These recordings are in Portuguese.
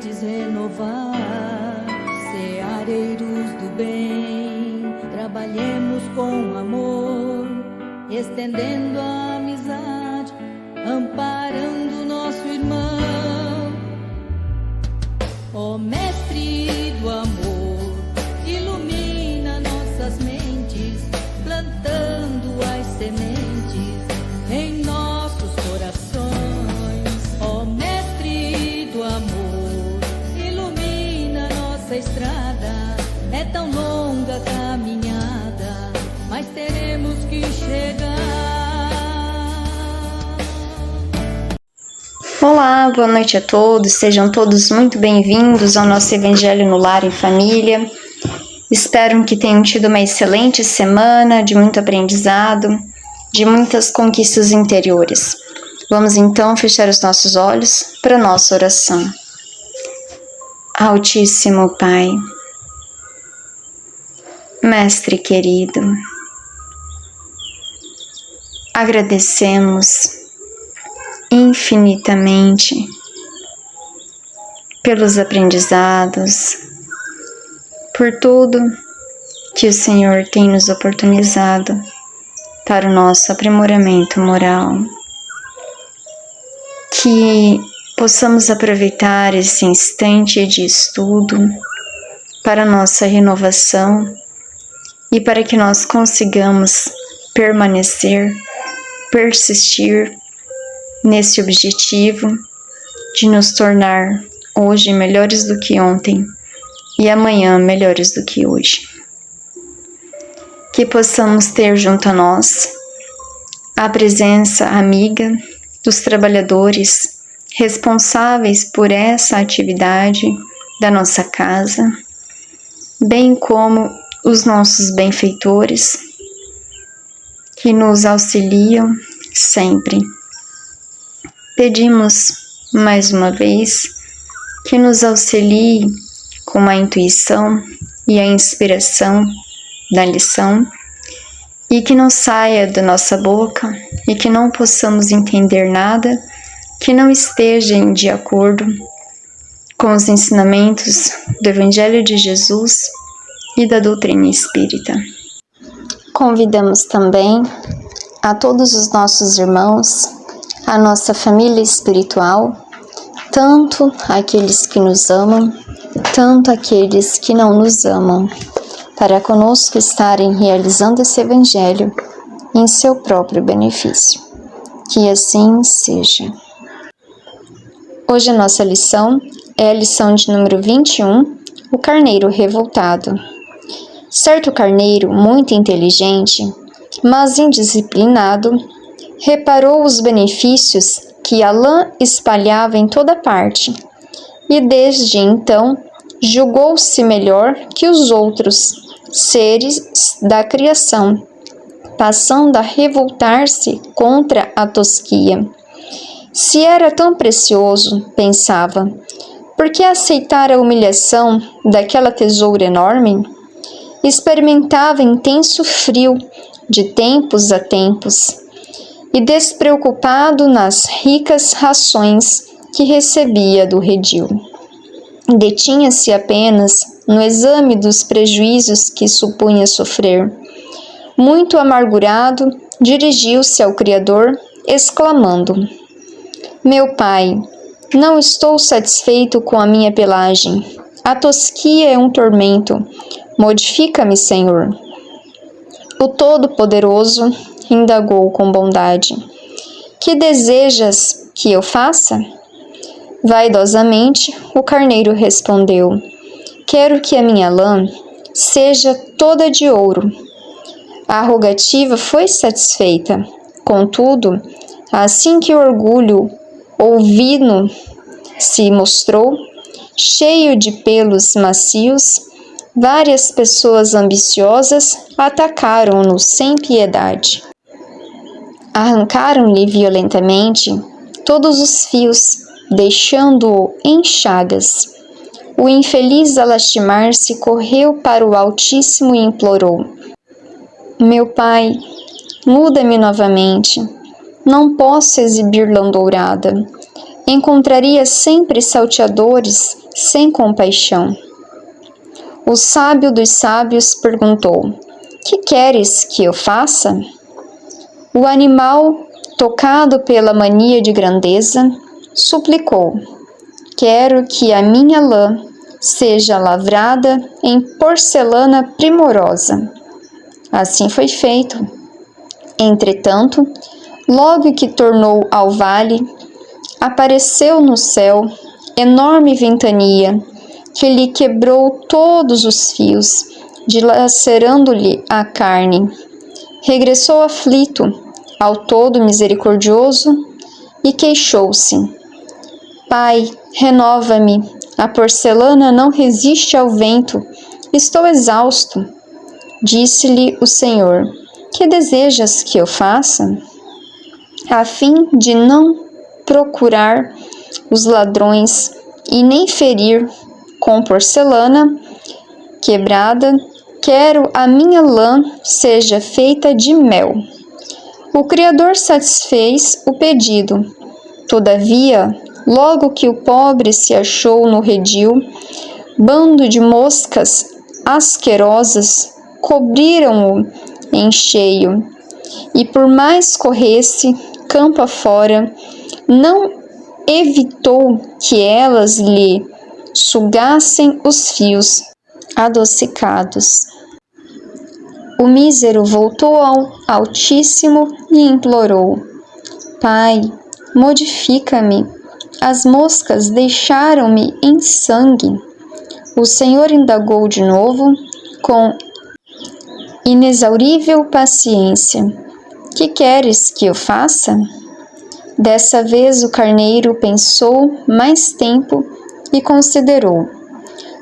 sementes renovar, ceareiros do bem, trabalhemos com amor, estendendo a amizade, amparando nosso irmão. Ó Mestre do amor, ilumina nossas mentes, plantando as sementes em nossos corações. Ó Mestre do amor, ilumina nossa estrada, é tão longa a caminhada, mas teremos que chegar. Olá, boa noite a todos, sejam todos muito bem-vindos ao nosso Evangelho no Lar em Família. Espero que tenham tido uma excelente semana, de muito aprendizado, de muitas conquistas interiores. Vamos então fechar os nossos olhos para a nossa oração. Altíssimo Pai, Mestre querido, agradecemos infinitamente pelos aprendizados, por tudo que o Senhor tem nos oportunizado para o nosso aprimoramento moral. Que possamos aproveitar esse instante de estudo para a nossa renovação e para que nós consigamos permanecer, persistir nesse objetivo de nos tornar hoje melhores do que ontem e amanhã melhores do que hoje. Que possamos ter junto a nós a presença amiga dos trabalhadores responsáveis por essa atividade da nossa casa, bem como os nossos benfeitores que nos auxiliam sempre. Pedimos mais uma vez que nos auxilie com a intuição e a inspiração da lição e que não saia da nossa boca e que não possamos entender nada que não esteja de acordo com os ensinamentos do Evangelho de Jesus e da doutrina espírita. Convidamos também a todos os nossos irmãos, a nossa família espiritual, tanto aqueles que nos amam, tanto aqueles que não nos amam, para conosco estarem realizando esse Evangelho em seu próprio benefício. Que assim seja. Hoje a nossa lição é a lição de número 21, o carneiro revoltado. Certo carneiro muito inteligente, mas indisciplinado, reparou os benefícios que a lã espalhava em toda parte, e desde então julgou-se melhor que os outros seres da criação, passando a revoltar-se contra a tosquia. Se era tão precioso, pensava, por que aceitar a humilhação daquela tesoura enorme? Experimentava intenso frio de tempos a tempos, e despreocupado nas ricas rações que recebia do redil. Detinha-se apenas no exame dos prejuízos que supunha sofrer. Muito amargurado, dirigiu-se ao Criador, exclamando: Meu Pai, não estou satisfeito com a minha pelagem. A tosquia é um tormento. Modifica-me, Senhor. O Todo-Poderoso indagou com bondade: Que desejas que eu faça? Vaidosamente, o carneiro respondeu: Quero que a minha lã seja toda de ouro. A rogativa foi satisfeita. Contudo, assim que o orgulho ovino se mostrou, cheio de pelos macios, várias pessoas ambiciosas atacaram-no sem piedade. Arrancaram-lhe violentamente todos os fios, deixando-o em chagas. O infeliz, a lastimar-se, correu para o Altíssimo e implorou: Meu Pai, muda-me novamente. Não posso exibir lã dourada. encontraria sempre salteadores sem compaixão. O sábio dos sábios perguntou: que queres que eu faça? O animal, tocado pela mania de grandeza, suplicou: quero que a minha lã seja lavrada em porcelana primorosa. Assim foi feito. Entretanto, logo que tornou ao vale, apareceu no céu enorme ventania que lhe quebrou todos os fios, dilacerando-lhe a carne. Regressou aflito ao todo misericordioso e queixou-se: Pai, renova-me, a porcelana não resiste ao vento, estou exausto. Disse-lhe o Senhor: que desejas que eu faça? A fim de não procurar os ladrões e nem ferir com porcelana quebrada, quero a minha lã seja feita de mel. O Criador satisfez o pedido. Todavia, logo que o pobre se achou no redil, bando de moscas asquerosas cobriram-o em cheio, e por mais corresse campo afora, não evitou que elas lhe sugassem os fios adocicados. O mísero voltou ao Altíssimo e implorou: Pai, modifica-me, as moscas deixaram-me em sangue. O Senhor indagou de novo, com inexaurível paciência: que queres que eu faça? Dessa vez o carneiro pensou mais tempo e considerou: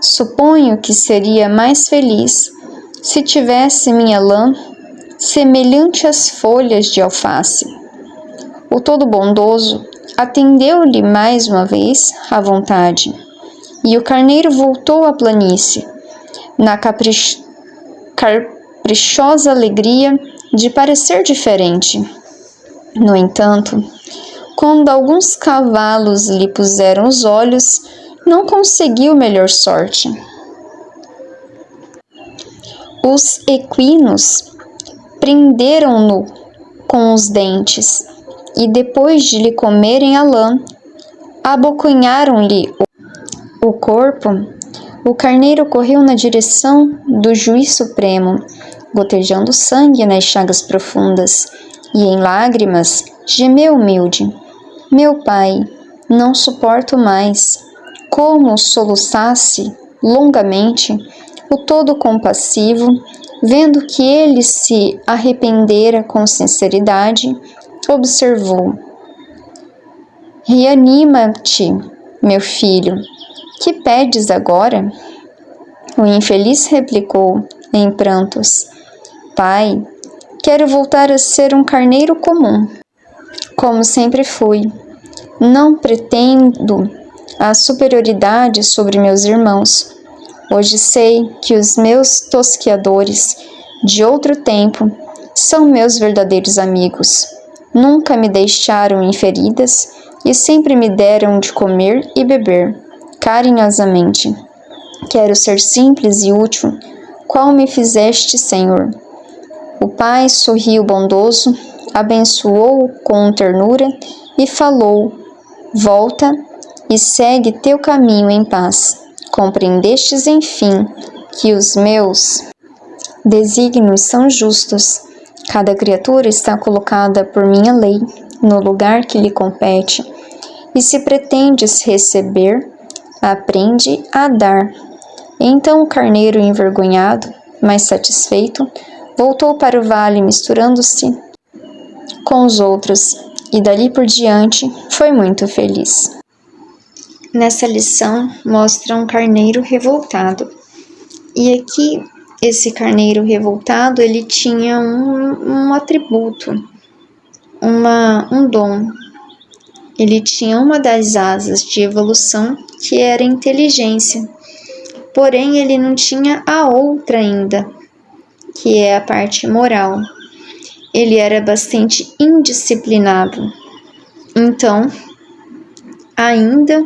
suponho que seria mais feliz se tivesse minha lã semelhante às folhas de alface. O Todo-Bondoso atendeu-lhe mais uma vez à vontade, e o carneiro voltou à planície, na caprichosa alegria de parecer diferente. No entanto, quando alguns cavalos lhe puseram os olhos, não conseguiu melhor sorte. Os equinos prenderam-no com os dentes, e depois de lhe comerem a lã, abocanharam-lhe o corpo. O carneiro correu na direção do juiz supremo, gotejando sangue nas chagas profundas, e em lágrimas gemeu humilde: meu pai, não suporto mais. Como soluçasse longamente, o todo compassivo, vendo que ele se arrependera com sinceridade, observou: reanima-te, meu filho. Que pedes agora? O infeliz replicou, em prantos: Pai, quero voltar a ser um carneiro comum, como sempre fui. Não pretendo a superioridade sobre meus irmãos. Hoje sei que os meus tosqueadores de outro tempo são meus verdadeiros amigos. Nunca me deixaram em feridas e sempre me deram de comer e beber, carinhosamente. Quero ser simples e útil, qual me fizeste, Senhor. O pai sorriu bondoso, abençoou-o com ternura e falou: volta e segue teu caminho em paz. Compreendestes, enfim, que os meus desígnios são justos. Cada criatura está colocada por minha lei no lugar que lhe compete, e se pretendes receber, aprende a dar. Então o carneiro, envergonhado, mas satisfeito, voltou para o vale misturando-se com os outros, e dali por diante foi muito feliz. Nessa lição mostra um carneiro revoltado. E aqui, esse carneiro revoltado, ele tinha um atributo, um dom. Ele tinha uma das asas de evolução, que era a inteligência. Porém, ele não tinha a outra ainda, que é a parte moral. Ele era bastante indisciplinado. Então, ainda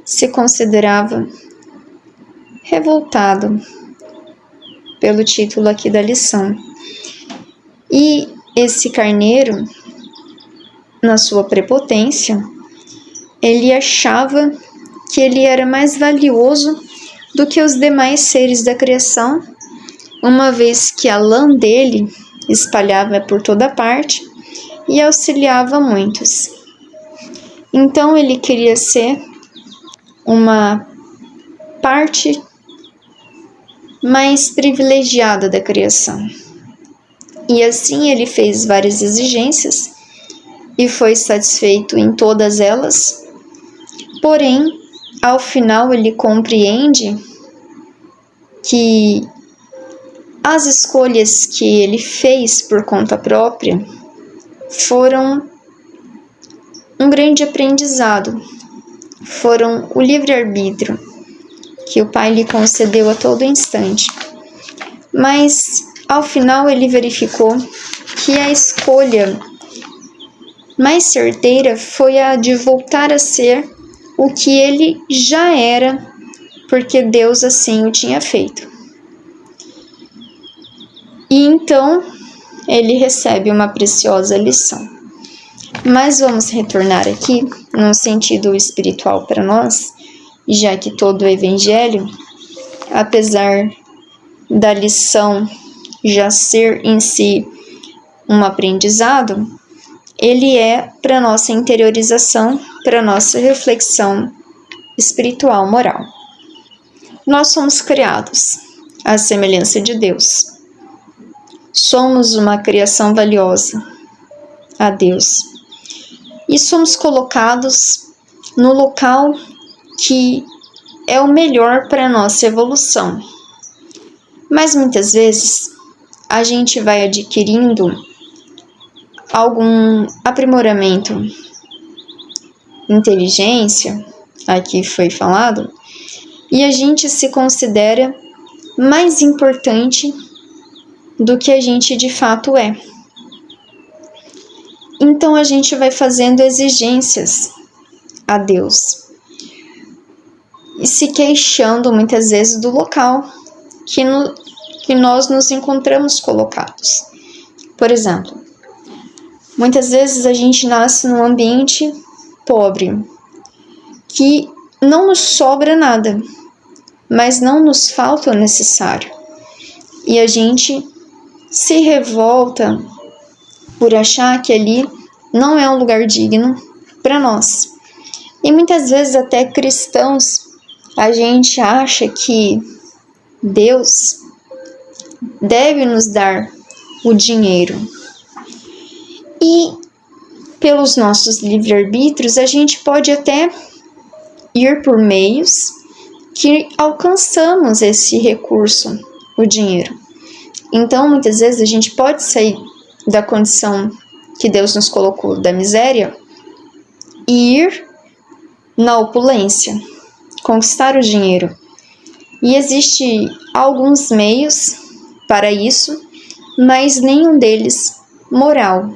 se considerava revoltado pelo título aqui da lição. E esse carneiro, na sua prepotência, ele achava que ele era mais valioso do que os demais seres da criação, uma vez que a lã dele espalhava por toda parte e auxiliava muitos. Então ele queria ser uma parte mais privilegiada da criação. E assim ele fez várias exigências e foi satisfeito em todas elas. Porém, ao final ele compreende que as escolhas que ele fez por conta própria foram um grande aprendizado, foram o livre-arbítrio que o Pai lhe concedeu a todo instante. Mas, ao final, ele verificou que a escolha mais certeira foi a de voltar a ser o que ele já era, porque Deus assim o tinha feito. E então, ele recebe uma preciosa lição. Mas vamos retornar aqui, num sentido espiritual para nós, já que todo o Evangelho, apesar da lição já ser em si um aprendizado, ele é para nossa interiorização, para nossa reflexão espiritual, moral. Nós somos criados à semelhança de Deus. Somos uma criação valiosa a Deus. E somos colocados no local que é o melhor para a nossa evolução. Mas muitas vezes a gente vai adquirindo algum aprimoramento, inteligência, aqui foi falado, e a gente se considera mais importante do que a gente de fato é. Então a gente vai fazendo exigências a Deus e se queixando muitas vezes do local que nós nos encontramos colocados. Por exemplo, muitas vezes a gente nasce num ambiente pobre, que não nos sobra nada, mas não nos falta o necessário. E a gente se revolta por achar que ali não é um lugar digno para nós. E muitas vezes até cristãos, a gente acha que Deus deve nos dar o dinheiro. E pelos nossos livre-arbítrios, a gente pode até ir por meios que alcançamos esse recurso, o dinheiro. Então, muitas vezes, a gente pode sair da condição que Deus nos colocou, da miséria, e ir na opulência, conquistar o dinheiro. E existem alguns meios para isso, mas nenhum deles moral.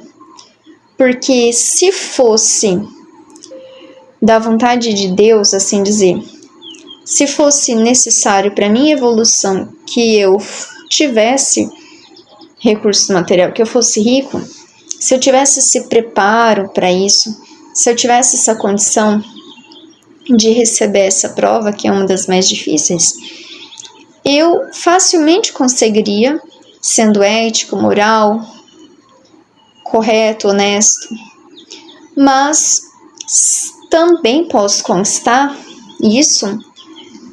Porque se fosse da vontade de Deus, assim dizer, se fosse necessário para minha evolução que eu tivesse recursos materiais, que eu fosse rico, se eu tivesse esse preparo para isso, se eu tivesse essa condição de receber essa prova, que é uma das mais difíceis, eu facilmente conseguiria, sendo ético, moral, correto, honesto, mas também posso conquistar isso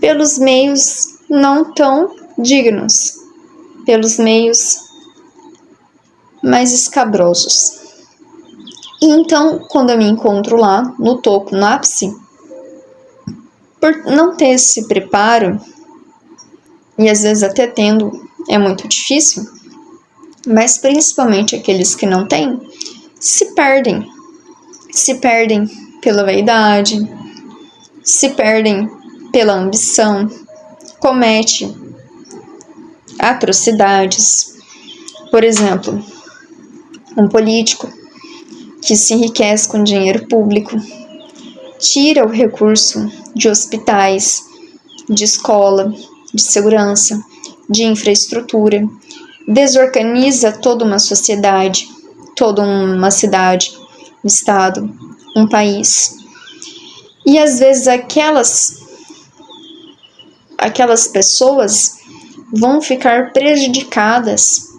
pelos meios não tão dignos, pelos meios mais escabrosos. E então, quando eu me encontro lá, no topo, no ápice, por não ter esse preparo, e às vezes até tendo, é muito difícil, mas principalmente aqueles que não têm, se perdem pela vaidade, se perdem pela ambição, comete atrocidades. Por exemplo, um político que se enriquece com dinheiro público tira o recurso de hospitais, de escola, de segurança, de infraestrutura, desorganiza toda uma sociedade, toda uma cidade, um estado, um país. E às vezes aquelas pessoas vão ficar prejudicadas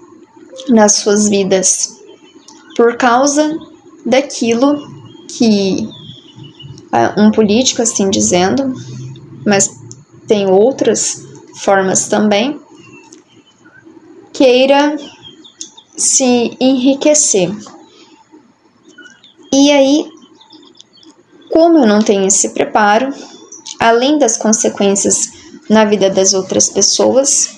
nas suas vidas por causa daquilo que um político, assim dizendo, mas tem outras formas também, queira se enriquecer. E aí, como eu não tenho esse preparo, além das consequências na vida das outras pessoas,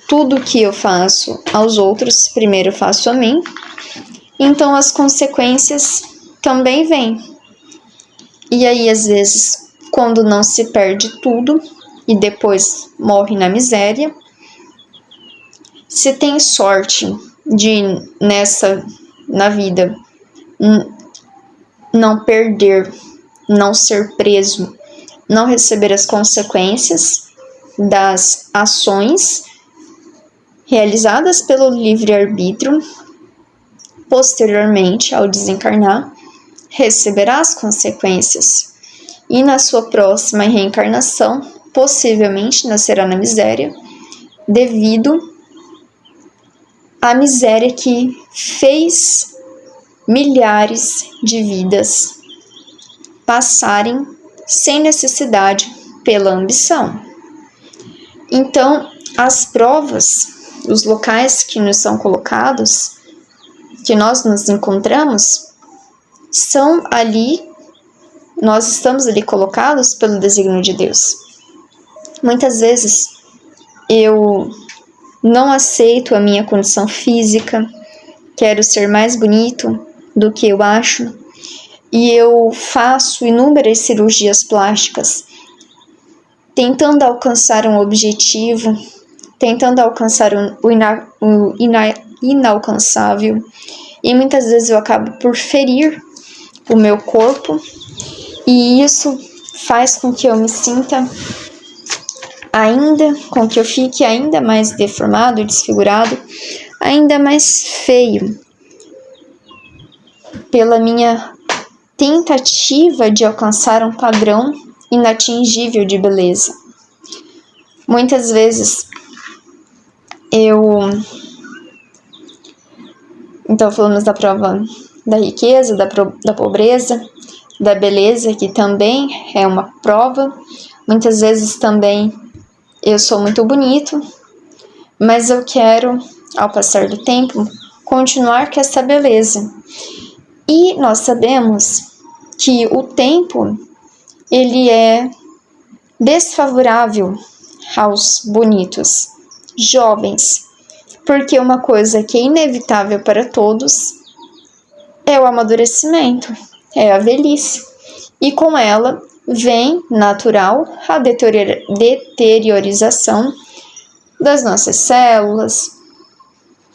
tudo que eu faço aos outros, primeiro faço a mim, então as consequências também vêm. E aí, às vezes, quando não se perde tudo e depois morre na miséria, se tem sorte de na vida não perder, não ser preso, não receber as consequências das ações realizadas pelo livre-arbítrio, posteriormente, ao desencarnar, receberá as consequências e na sua próxima reencarnação, possivelmente nascerá na miséria, devido à miséria que fez milhares de vidas passarem sem necessidade pela ambição. Então, as provas, os locais que nos são colocados, que nós nos encontramos, são ali, nós estamos ali colocados pelo desígnio de Deus. Muitas vezes eu não aceito a minha condição física, quero ser mais bonito do que eu acho, e eu faço inúmeras cirurgias plásticas, tentando alcançar um objetivo, tentando alcançar o inalcançável, e muitas vezes eu acabo por ferir o meu corpo, e isso faz com que eu me sinta com que eu fique ainda mais deformado, desfigurado, ainda mais feio, pela minha tentativa de alcançar um padrão inatingível de beleza. Muitas vezes então falamos da prova da riqueza, da pobreza, da beleza, que também é uma prova. Muitas vezes também eu sou muito bonito, mas eu quero, ao passar do tempo, continuar com essa beleza. E nós sabemos que o tempo, ele é desfavorável aos bonitos, jovens, porque uma coisa que é inevitável para todos é o amadurecimento, é a velhice, e com ela vem natural a deteriorização das nossas células,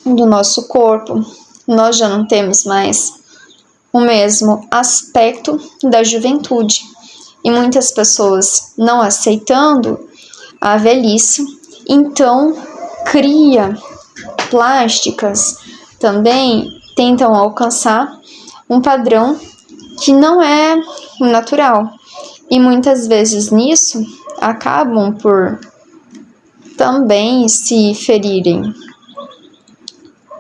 do nosso corpo. Nós já não temos mais o mesmo aspecto da juventude, e muitas pessoas, não aceitando a velhice, então cria plásticas, também tentam alcançar um padrão que não é natural, e muitas vezes nisso acabam por também se ferirem,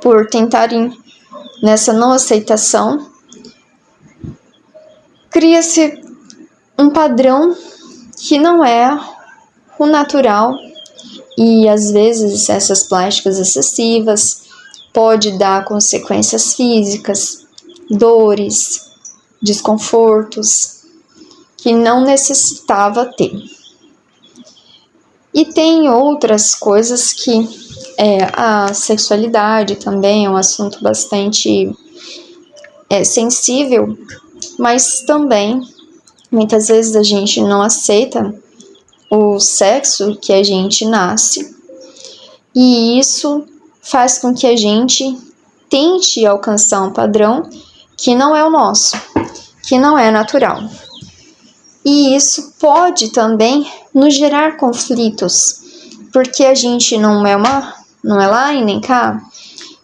por tentarem, nessa não aceitação, cria-se um padrão que não é o natural, e às vezes essas plásticas excessivas pode dar consequências físicas, dores, desconfortos que não necessitava ter. E tem outras coisas que a sexualidade também é um assunto bastante sensível, mas também muitas vezes a gente não aceita o sexo que a gente nasce, e isso faz com que a gente tente alcançar um padrão que não é o nosso, que não é natural. E isso pode também nos gerar conflitos, porque a gente não é lá e nem cá.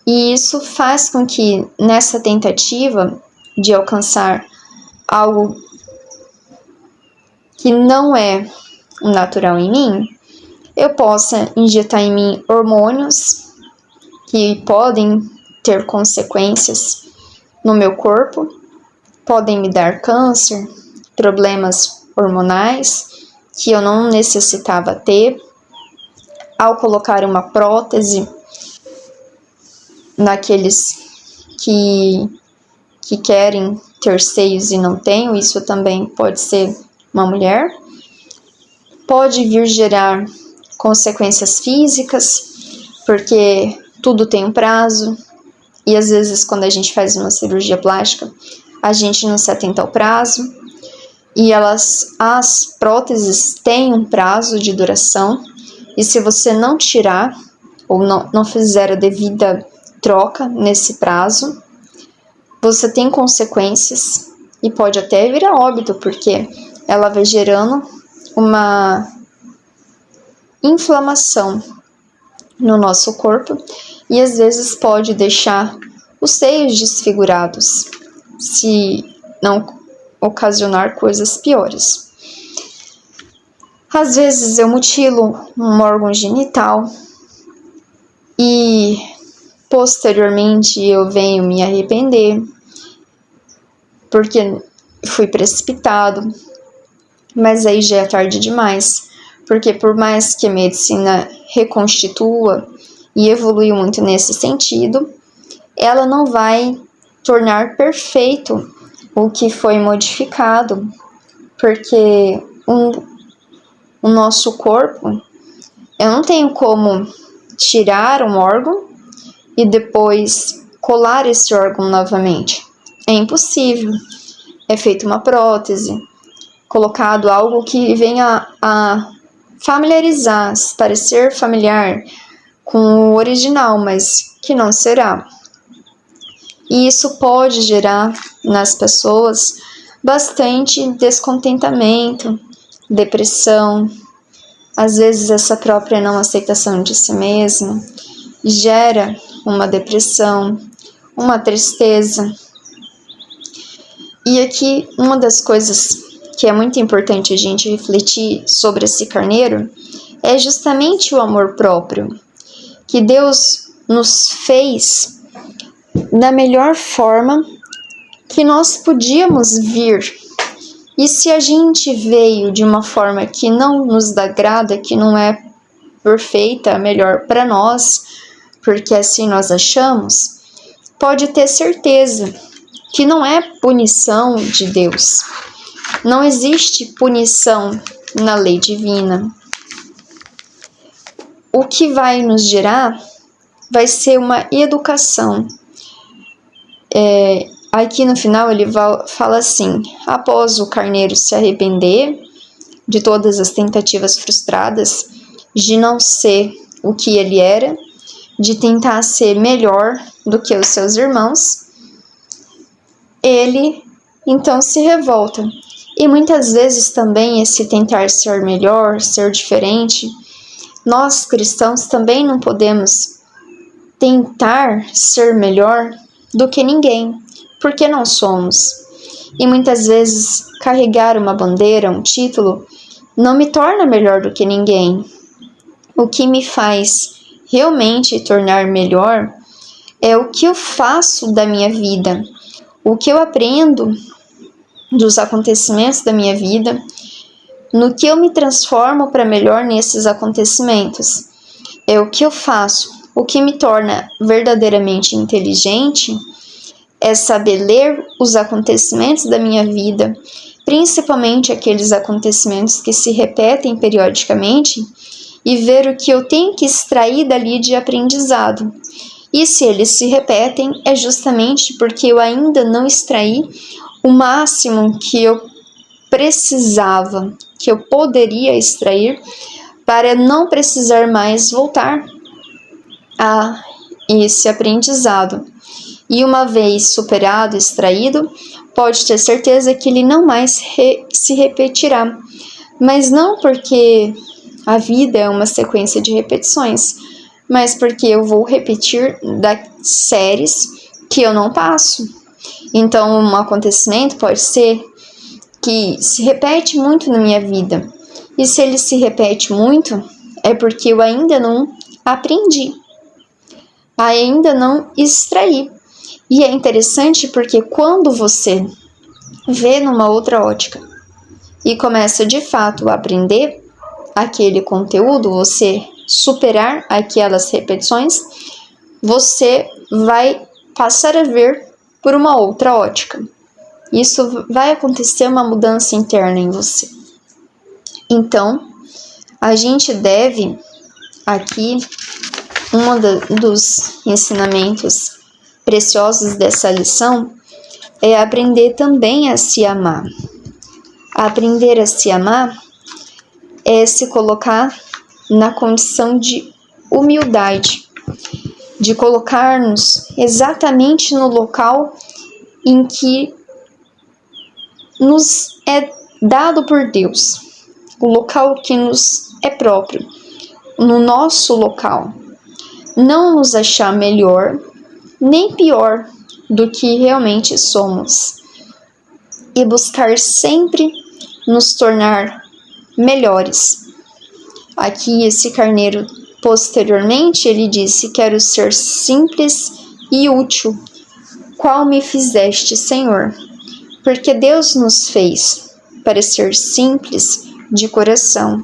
E isso faz com que nessa tentativa de alcançar algo que não é natural em mim, eu possa injetar em mim hormônios que podem ter consequências no meu corpo, podem me dar câncer, problemas hormonais que eu não necessitava ter. Ao colocar uma prótese naqueles que querem ter seios e não têm, isso também pode ser uma mulher, pode vir gerar consequências físicas, porque tudo tem um prazo, e às vezes quando a gente faz uma cirurgia plástica, a gente não se atenta ao prazo, e as próteses têm um prazo de duração, e se você não tirar, ou não fizer a devida troca nesse prazo, você tem consequências, e pode até vir a óbito, porque ela vai gerando uma inflamação no nosso corpo e às vezes pode deixar os seios desfigurados, se não ocasionar coisas piores. Às vezes eu mutilo um órgão genital e posteriormente eu venho me arrepender porque fui precipitado, mas aí já é tarde demais, porque por mais que a medicina reconstitua e evoluiu muito nesse sentido, ela não vai tornar perfeito o que foi modificado, porque o nosso corpo, eu não tenho como tirar um órgão e depois colar esse órgão novamente. É impossível. É feita uma prótese, colocado algo que venha a familiarizar, parecer familiar com o original, mas que não será. E isso pode gerar nas pessoas bastante descontentamento, depressão, às vezes essa própria não aceitação de si mesmo gera uma depressão, uma tristeza. E aqui uma das coisas que é muito importante a gente refletir sobre esse carneiro é justamente o amor próprio, que Deus nos fez da melhor forma que nós podíamos vir. E se a gente veio de uma forma que não nos agrada, que não é perfeita, melhor para nós, porque assim nós achamos, pode ter certeza que não é punição de Deus. Não existe punição na lei divina. O que vai nos gerar vai ser uma educação. Aqui no final ele fala assim: após o carneiro se arrepender de todas as tentativas frustradas, de não ser o que ele era, de tentar ser melhor do que os seus irmãos, ele então se revolta. E muitas vezes também esse tentar ser melhor, ser diferente, nós cristãos também não podemos tentar ser melhor do que ninguém, porque não somos. E muitas vezes carregar uma bandeira, um título, não me torna melhor do que ninguém. O que me faz realmente tornar melhor é o que eu faço da minha vida, o que eu aprendo dos acontecimentos da minha vida, no que eu me transformo para melhor nesses acontecimentos. É o que eu faço. O que me torna verdadeiramente inteligente é saber ler os acontecimentos da minha vida, principalmente aqueles acontecimentos que se repetem periodicamente, e ver o que eu tenho que extrair dali de aprendizado. E se eles se repetem, é justamente porque eu ainda não extraí o máximo que eu precisava, que eu poderia extrair, para não precisar mais voltar a esse aprendizado. E uma vez superado, extraído, pode ter certeza que ele não mais se repetirá. Mas não porque a vida é uma sequência de repetições, mas porque eu vou repetir das séries que eu não passo. Então, um acontecimento pode ser que se repete muito na minha vida. E se ele se repete muito, é porque eu ainda não aprendi, ainda não extraí. E é interessante porque quando você vê numa outra ótica e começa de fato a aprender aquele conteúdo, você superar aquelas repetições, você vai passar a ver por uma outra ótica. Isso vai acontecer uma mudança interna em você. Então, a gente deve, aqui, dos ensinamentos preciosos dessa lição é aprender também a se amar. Aprender a se amar é se colocar na condição de humildade, de colocar-nos exatamente no local em que nos é dado por Deus, o local que nos é próprio, no nosso local. Não nos achar melhor nem pior do que realmente somos e buscar sempre nos tornar melhores. Aqui esse carneiro, posteriormente, ele disse: quero ser simples e útil, qual me fizeste, Senhor. Porque Deus nos fez para ser simples de coração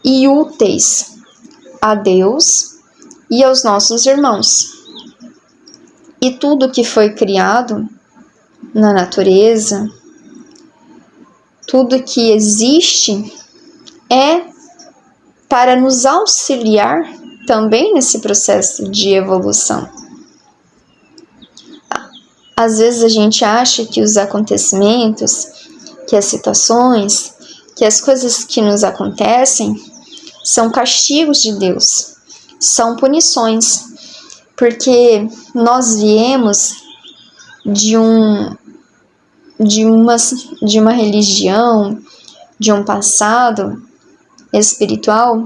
e úteis a Deus e aos nossos irmãos. E tudo que foi criado na natureza, tudo que existe é para nos auxiliar também nesse processo de evolução. Às vezes a gente acha que os acontecimentos, que as situações, que as coisas que nos acontecem são castigos de Deus, são punições, porque nós viemos de uma religião, de um passado espiritual,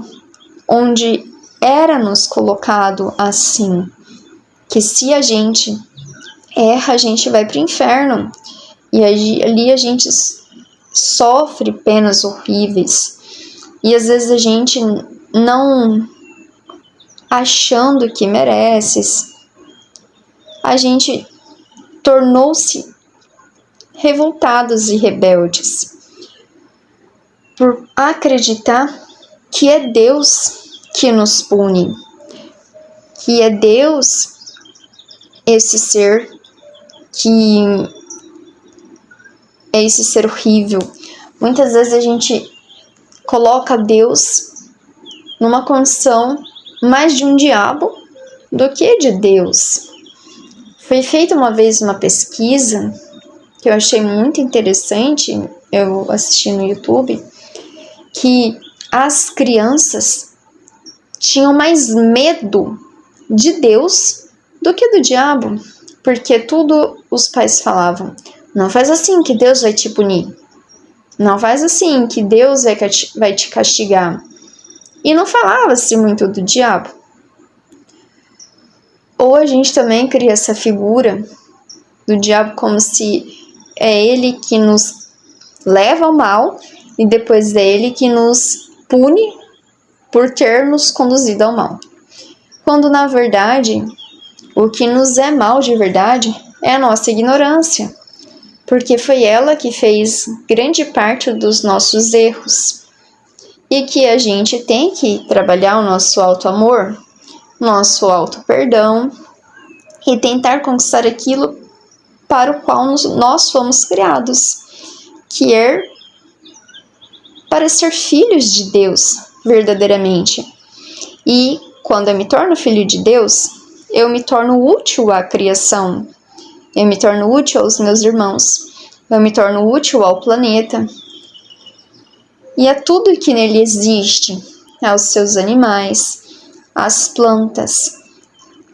onde era-nos colocado assim, que se a gente erra, a gente vai para o inferno, e ali a gente sofre penas horríveis, e às vezes a gente não achando que merece, a gente tornou-se revoltados e rebeldes por acreditar que é Deus que nos pune, que é Deus esse ser que é esse ser horrível. Muitas vezes a gente coloca Deus numa condição mais de um diabo do que de Deus. Foi feita uma vez uma pesquisa que eu achei muito interessante, eu assisti no YouTube, que as crianças tinham mais medo de Deus do que do diabo, porque tudo os pais falavam: não faz assim que Deus vai te punir, não faz assim que Deus vai te castigar. E não falava-se muito do diabo. Ou a gente também cria essa figura do diabo como se é ele que nos leva ao mal e depois é ele que nos pune por ter nos conduzido ao mal. Quando na verdade o que nos é mal de verdade é a nossa ignorância, porque foi ela que fez grande parte dos nossos erros. E que a gente tem que trabalhar o nosso auto-amor, nosso auto-perdão e tentar conquistar aquilo para o qual nós fomos criados, que é para ser filhos de Deus verdadeiramente. E quando eu me torno filho de Deus, eu me torno útil à criação, eu me torno útil aos meus irmãos, eu me torno útil ao planeta e a tudo que nele existe, aos seus animais, às plantas,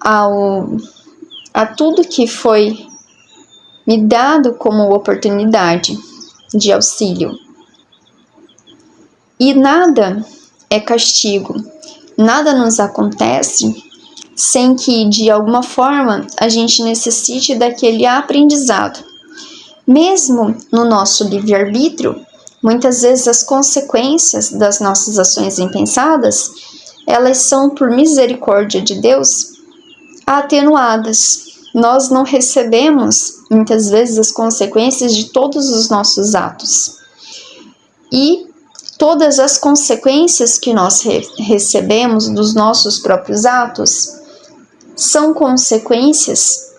a tudo que foi me dado como oportunidade de auxílio. E nada é castigo, nada nos acontece sem que, de alguma forma, a gente necessite daquele aprendizado. Mesmo no nosso livre-arbítrio, muitas vezes as consequências das nossas ações impensadas, elas são, por misericórdia de Deus, atenuadas. Nós não recebemos, muitas vezes, as consequências de todos os nossos atos. E todas as consequências que nós recebemos dos nossos próprios atos são consequências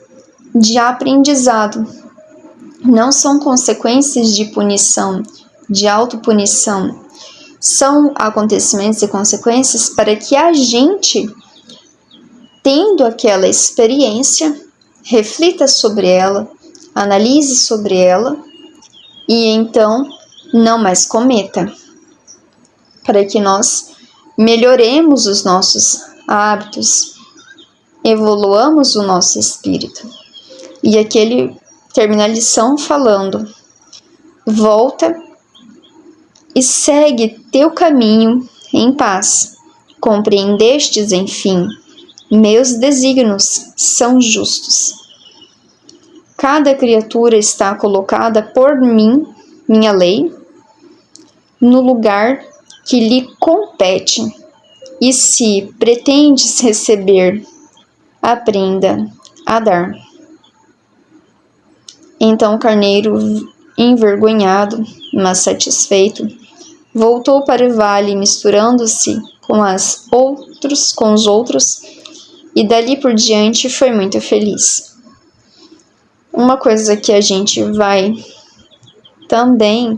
de aprendizado, não são consequências de punição, de autopunição. São acontecimentos e consequências para que a gente, tendo aquela experiência, reflita sobre ela, analise sobre ela e então não mais cometa, para que nós melhoremos os nossos hábitos, evoluamos o nosso espírito. E aqui ele termina a lição falando: volta e segue teu caminho em paz. Compreendestes, enfim, meus desígnios são justos. Cada criatura está colocada por mim, minha lei, no lugar que lhe compete. E se pretendes receber, aprenda a dar. Então o carneiro, envergonhado, mas satisfeito, voltou para o vale, misturando-se com os outros, e dali por diante foi muito feliz. Uma coisa que a gente vai também,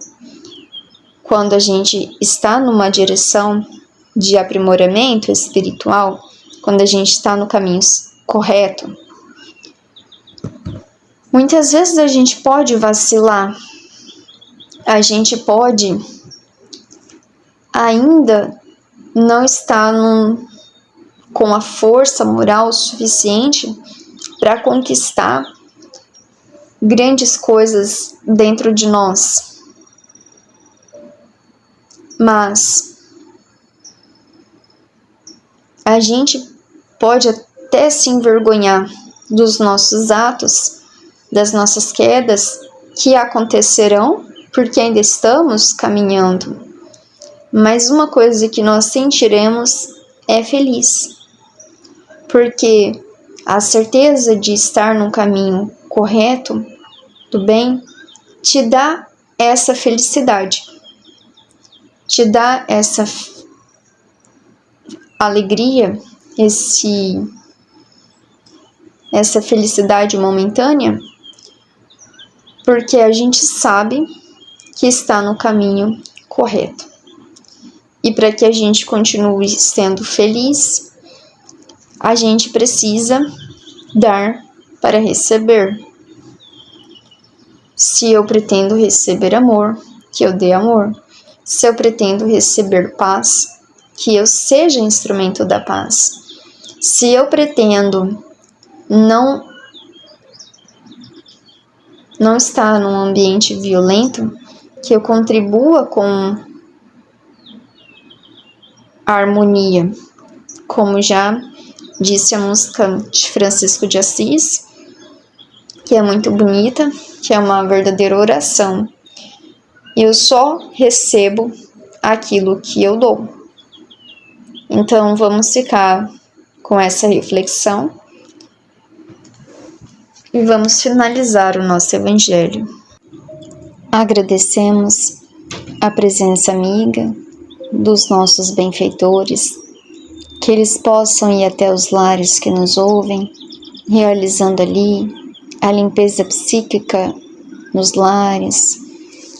quando a gente está numa direção de aprimoramento espiritual, quando a gente está no caminho correto, muitas vezes a gente pode vacilar, a gente pode ainda não estar com a força moral suficiente para conquistar grandes coisas dentro de nós. Mas a gente pode até se envergonhar dos nossos atos, das nossas quedas, que acontecerão porque ainda estamos caminhando. Mas uma coisa que nós sentiremos é feliz, porque a certeza de estar no caminho correto, do bem, te dá essa felicidade, te dá essa alegria, essa felicidade momentânea, porque a gente sabe que está no caminho correto. E para que a gente continue sendo feliz, a gente precisa dar para receber. Se eu pretendo receber amor, que eu dê amor. Se eu pretendo receber paz, que eu seja instrumento da paz. Se eu pretendo não estar num ambiente violento, que eu contribua com a harmonia, como já disse a música de Francisco de Assis, que é muito bonita, que é uma verdadeira oração. Eu só recebo aquilo que eu dou. Então vamos ficar com essa reflexão e vamos finalizar o nosso evangelho. Agradecemos a presença amiga dos nossos benfeitores, que eles possam ir até os lares que nos ouvem, realizando ali a limpeza psíquica nos lares,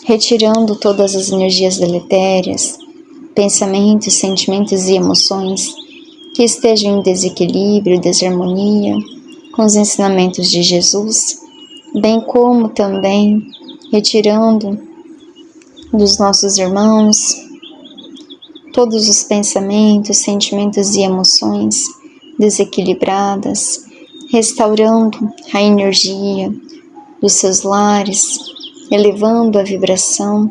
retirando todas as energias deletérias, pensamentos, sentimentos e emoções que estejam em desequilíbrio, desarmonia com os ensinamentos de Jesus, bem como também retirando dos nossos irmãos todos os pensamentos, sentimentos e emoções desequilibradas, restaurando a energia, dos seus lares, elevando a vibração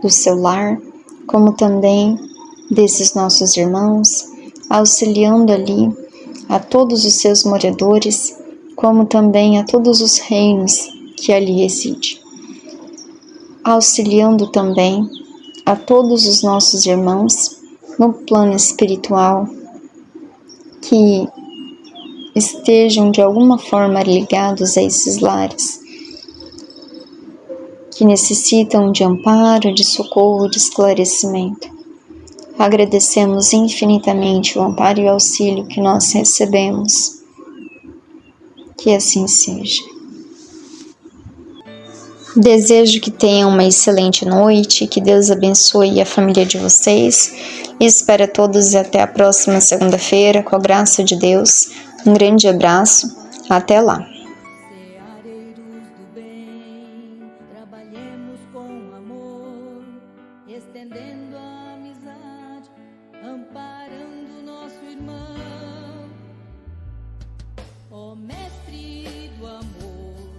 do seu lar, como também desses nossos irmãos, auxiliando ali a todos os seus moradores, como também a todos os reinos que ali residem. Auxiliando também a todos os nossos irmãos no plano espiritual que estejam de alguma forma ligados a esses lares, que necessitam de amparo, de socorro, de esclarecimento. Agradecemos infinitamente o amparo e o auxílio que nós recebemos. Que assim seja. Desejo que tenham uma excelente noite, que Deus abençoe a família de vocês. E espero a todos até a próxima segunda-feira, com a graça de Deus. Um grande abraço. Até lá. Seareiros do bem, trabalhemos com amor, estendendo a amizade, amparando nosso irmão. Ó Mestre do amor,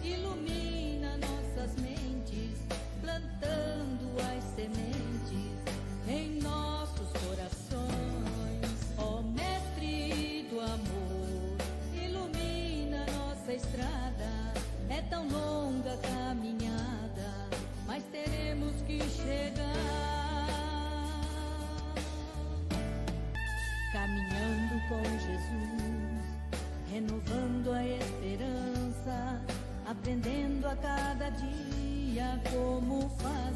ilumina nossas mentes, plantando as sementes em nossos corações. Ó Mestre do amor, ilumina nossa estrada. É tão longa a caminhada, mas teremos que chegar. Caminhando com Jesus, renovando a esperança, aprendendo a cada dia como fazer.